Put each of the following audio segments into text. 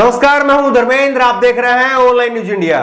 नमस्कार, मैं हूं धर्मेंद्र। आप देख रहे हैं online news India.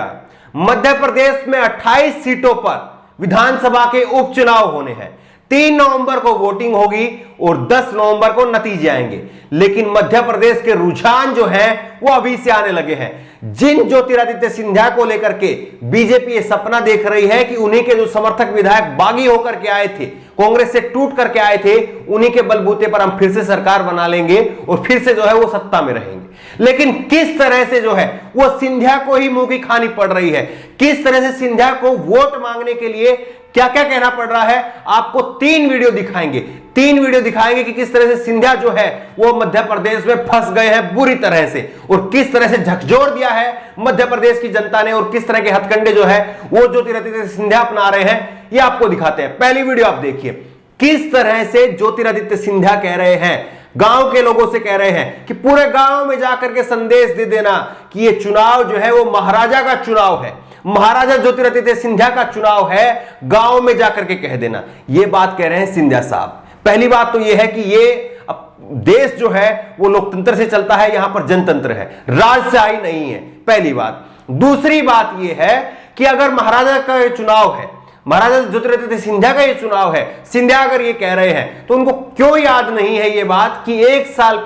Madhya Pradesh में 28 सीटों पर विधानसभा के उपचुनाव होने हैं। 3 नवंबर को वोटिंग होगी और 10 नवंबर को नतीजे आएंगे। लेकिन मध्य प्रदेश के रुझान जो है वो अभी से आने लगे हैं। जिन ज्योतिरादित्य सिंधिया को लेकर के बीजेपी ये सपना देख रही है कि उन्हीं के जो समर्थक विधायक बागी होकर के आए थे, कांग्रेस से टूट करके आए थे, उन्हीं के बलबूते पर हम फिर से सरकार बना लेंगे और फिर से जो है वो सत्ता में रहेंगे। लेकिन किस तरह से जो है वो सिंधिया को ही मुंह की खानी पड़ रही है, किस तरह से सिंधिया को वोट मांगने के लिए क्या क्या कहना पड़ रहा है, आपको 3 वीडियो दिखाएंगे कि किस तरह से सिंधिया जो है वो मध्य प्रदेश में फंस गए हैं बुरी तरह से, और किस तरह से झकझोर दिया है मध्य प्रदेश की जनता ने, और किस तरह के हथकंडे जो है वो ज्योतिरादित्य सिंधिया अपना रहे हैं, ये आपको दिखाते हैं। पहली वीडियो आप देखिए, किस तरह से ज्योतिरादित्य सिंधिया कह रहे हैं, गांव के लोगों से कह रहे हैं कि पूरे गांव में जाकर के संदेश दे देना कि ये चुनाव जो है वो महाराजा का चुनाव है, महाराजा ज्योतिरादित्य सिंधिया का चुनाव है, गांव में जाकर के कह देना। ये बात कह रहे हैं सिंधिया साहब। पहली बात तो ये है कि ये देश जो है वो लोकतंत्र से चलता है, यहां पर जनतंत्र है, राजशाही नहीं है, पहली बात। दूसरी बात ये है कि अगर महाराजा का चुनाव है, महाराजा ज्योतिरादित्य सिंधिया का ये चुनाव है, सिंधिया अगर ये कह रहे हैं तो उनको क्यों याद नहीं है ये बात कि एक साल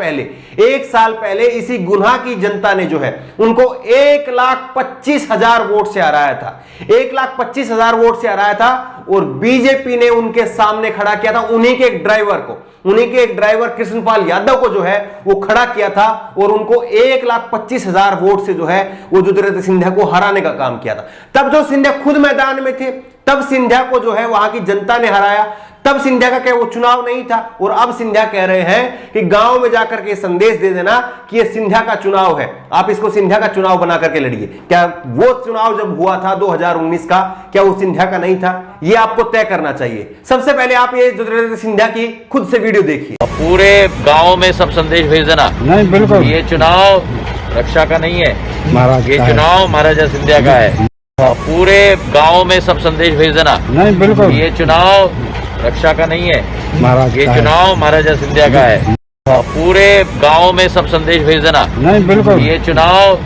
पहले इसी गुना की जनता ने जो है उनको 1,25,000 वोट से हराया था, 1,25,000 वोट से हराया था, और बीजेपी ने उनके सामने खड़ा किया था उन्हीं के एक ड्राइवर कृष्णपाल यादव को जो है वो खड़ा किया था, और उनको 1,25,000 वोट से जो है वो ज्योतिरादित्य सिंधिया को हराने का काम किया था। तब जो सिंधिया खुद मैदान में थे, तब सिंधिया को जो है वहां की जनता ने हराया, तब सिंधिया का क्या वो चुनाव नहीं था। और अब सिंधिया कह रहे हैं कि गांव में जाकर के संदेश दे देना कि ये सिंधिया का चुनाव है, आप इसको सिंधिया का चुनाव बना करके लड़िए। क्या वो चुनाव जब हुआ था 2019 का, क्या वो सिंधिया का नहीं था? ये आपको तय करना चाहिए। सबसे पहले आप ये ज्योतिरादित्य सिंधिया की खुद से वीडियो देखिए। पूरे गांव में सब संदेश भेज देना, नहीं बिल्कुल, ये चुनाव रक्षा का नहीं है, महाराज ये चुनाव महाराजा सिंधिया का है। पूरे गांव में सब संदेश भेज देना, नहीं बिल्कुल, ये चुनाव रक्षा का नहीं है, महाराज ये चुनाव महाराजा सिंधिया का है। पूरे गांव में सब संदेश भेज देना, नहीं बिल्कुल, ये चुनाव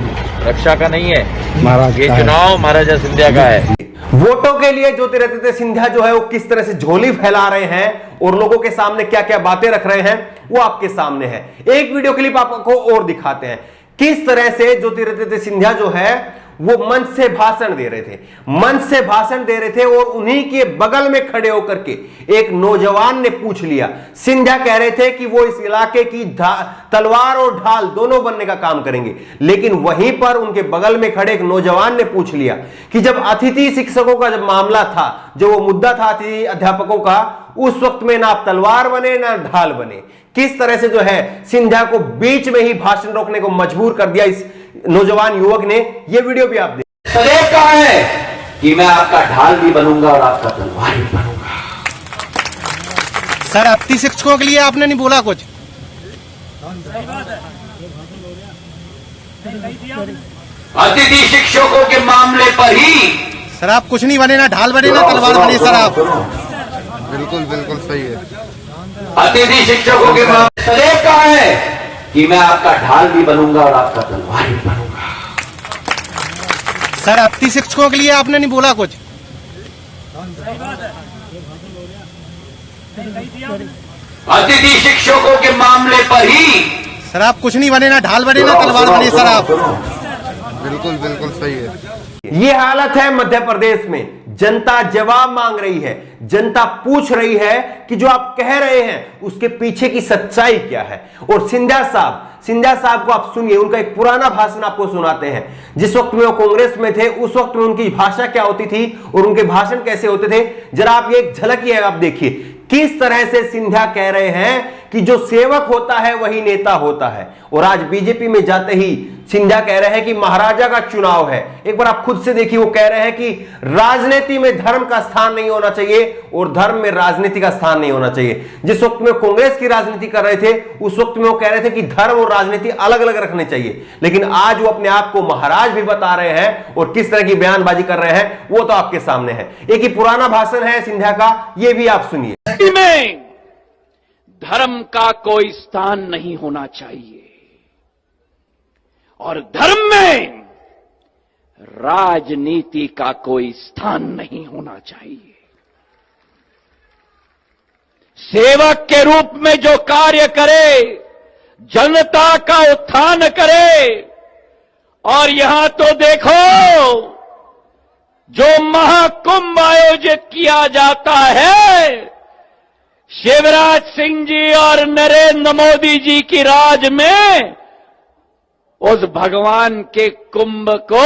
रक्षा का नहीं है, महाराज ये चुनाव महाराजा सिंधिया का है। वोटों के लिए ज्योतिरादित्य सिंधिया जो है वो किस तरह से झोली फैला रहे हैं और लोगों के सामने क्या क्या बातें रख रहे हैं वो आपके सामने है। एक वीडियो क्लिप आपको और दिखाते हैं, किस तरह से ज्योतिरादित्य सिंधिया जो है वो मंच से भाषण दे रहे थे, और उन्हीं के बगल में खड़े होकर के एक नौजवान ने पूछ लिया। सिंधिया कह रहे थे कि वो इस इलाके की तलवार और ढाल दोनों बनने का काम करेंगे, लेकिन वहीं पर उनके बगल में खड़े एक नौजवान ने पूछ लिया कि जब अतिथि शिक्षकों का जब मामला था, जो वो मुद्दा था अतिथि अध्यापकों का, उस वक्त में ना आप तलवार बने ना ढाल बने। किस तरह से जो है सिंधिया को बीच में ही भाषण रोकने को मजबूर कर दिया इस नौजवान युवक ने। यह वीडियो भी आप देख। सदैव कहा है कि मैं आपका ढाल भी बनूंगा और आपका तलवार भी बनूंगा। सर, अतिथि शिक्षकों के लिए आपने नहीं बोला कुछ? अतिथि शिक्षकों के मामले पर ही सर आप कुछ नहीं बने, ना ढाल बने ना तलवार बने। सर आप बिल्कुल बिल्कुल सही है। अतिथि शिक्षकों के मामले सदैव कहा है कि मैं आपका ढाल भी बनूंगा और आपका तलवार भी बनूंगा। सर, अतिथि शिक्षकों के लिए आपने नहीं बोला कुछ? अतिथि शिक्षकों के मामले पर ही सर आप कुछ नहीं बने, ना ढाल बने ना तलवार बने। सर आप बिल्कुल बिल्कुल सही है। ये हालत है मध्य प्रदेश में। जनता जवाब मांग रही है, जनता पूछ रही है कि जो आप कह रहे हैं उसके पीछे की सच्चाई क्या है। और सिंधिया साहब को आप सुनिए, उनका एक पुराना भाषण आपको सुनाते हैं। जिस वक्त में वो कांग्रेस में थे उस वक्त में उनकी भाषा क्या होती थी और उनके भाषण कैसे होते थे, जरा आप ये एक झलक ही है, आप देखिए किस तरह से सिंधिया कह रहे हैं कि जो सेवक होता है वही नेता होता है। और आज बीजेपी में जाते ही सिंधिया कह रहे हैं कि महाराजा का चुनाव है। एक बार आप खुद से देखिए, वो कह रहे हैं कि राजनीति में धर्म का स्थान नहीं होना चाहिए और धर्म में राजनीति का स्थान नहीं होना चाहिए। जिस वक्त में कांग्रेस की राजनीति कर रहे थे उस वक्त में वो कह रहे थे कि धर्म और राजनीति अलग अलग रखने चाहिए, लेकिन आज वो अपने आप को महाराज भी बता रहे हैं और किस तरह की बयानबाजी कर रहे हैं वो तो आपके सामने है। एक ही पुराना भाषण है सिंधिया का, ये भी आप सुनिए। में धर्म का कोई स्थान नहीं होना चाहिए और धर्म में राजनीति का कोई स्थान नहीं होना चाहिए। सेवक के रूप में जो कार्य करे, जनता का उत्थान करे। और यहां तो देखो, जो महाकुंभ आयोजित किया जाता है, शिवराज सिंह जी और नरेंद्र मोदी जी की राज में, उस भगवान के कुंभ को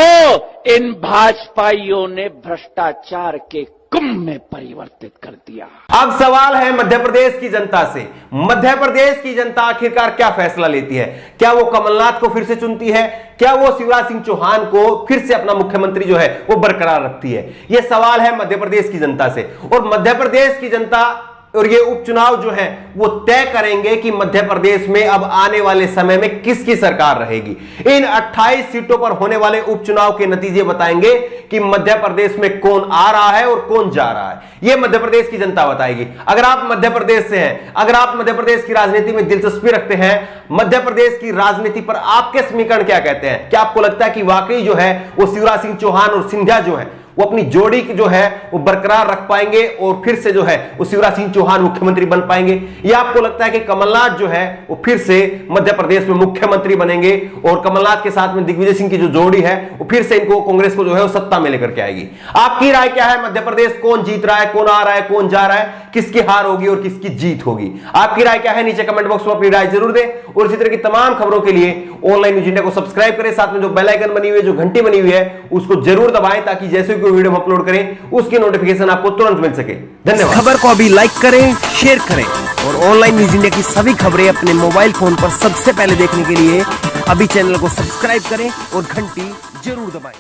इन भाजपाइयों ने भ्रष्टाचार के कुंभ में परिवर्तित कर दिया। अब सवाल है मध्य प्रदेश की जनता से। मध्य प्रदेश की जनता आखिरकार क्या फैसला लेती है? क्या वो कमलनाथ को फिर से चुनती है? क्या वो शिवराज सिंह चौहान को फिर से अपना मुख्यमंत्री जो है वो बरकरार रखती है? यह सवाल है मध्य प्रदेश की जनता से। और मध्य प्रदेश की जनता और ये उपचुनाव जो है वो तय करेंगे कि मध्य प्रदेश में अब आने वाले समय में किसकी सरकार रहेगी। इन 28 सीटों पर होने वाले उपचुनाव के नतीजे बताएंगे कि मध्य प्रदेश में कौन आ रहा है और कौन जा रहा है। ये मध्य प्रदेश की जनता बताएगी। अगर आप मध्य प्रदेश से हैं, अगर आप मध्य प्रदेश की राजनीति में दिलचस्पी रखते हैं, मध्य प्रदेश की राजनीति पर आपके समीकरण क्या कहते हैं? क्या आपको लगता है कि वाकई जो है वो शिवराज सिंह चौहान और सिंधिया जो है वो अपनी जोड़ी जो है वो बरकरार रख पाएंगे और फिर से जो है वो शिवराज सिंह चौहान मुख्यमंत्री बन पाएंगे? या आपको लगता है कि कमलनाथ जो है वो फिर से मध्य प्रदेश में मुख्यमंत्री बनेंगे और कमलनाथ के साथ में दिग्विजय सिंह की जो जोड़ी है वो फिर से इनको कांग्रेस को जो है वो सत्ता में लेकर के आएगी? आपकी राय क्या है? मध्य प्रदेश कौन जीत रहा है, कौन आ रहा है, कौन जा रहा है, किसकी हार होगी और किसकी जीत होगी? आपकी राय क्या है? नीचे कमेंट बॉक्स में अपनी राय जरूर दें। और इसी तरह की तमाम खबरों के लिए ऑनलाइन न्यूज इंडिया को सब्सक्राइब करें। साथ में जो बेल आइकन बनी हुई है, जो घंटी बनी हुई है, उसको जरूर दबाएं ताकि जैसे कोई वीडियो हम अपलोड करें उसकी नोटिफिकेशन आपको तुरंत मिल सके। धन्यवाद। खबर को अभी लाइक करें, शेयर करें और ऑनलाइन न्यूज इंडिया की सभी खबरें अपने मोबाइल फोन पर सबसे पहले देखने के लिए अभी चैनल को सब्सक्राइब करें और घंटी जरूर दबाएं।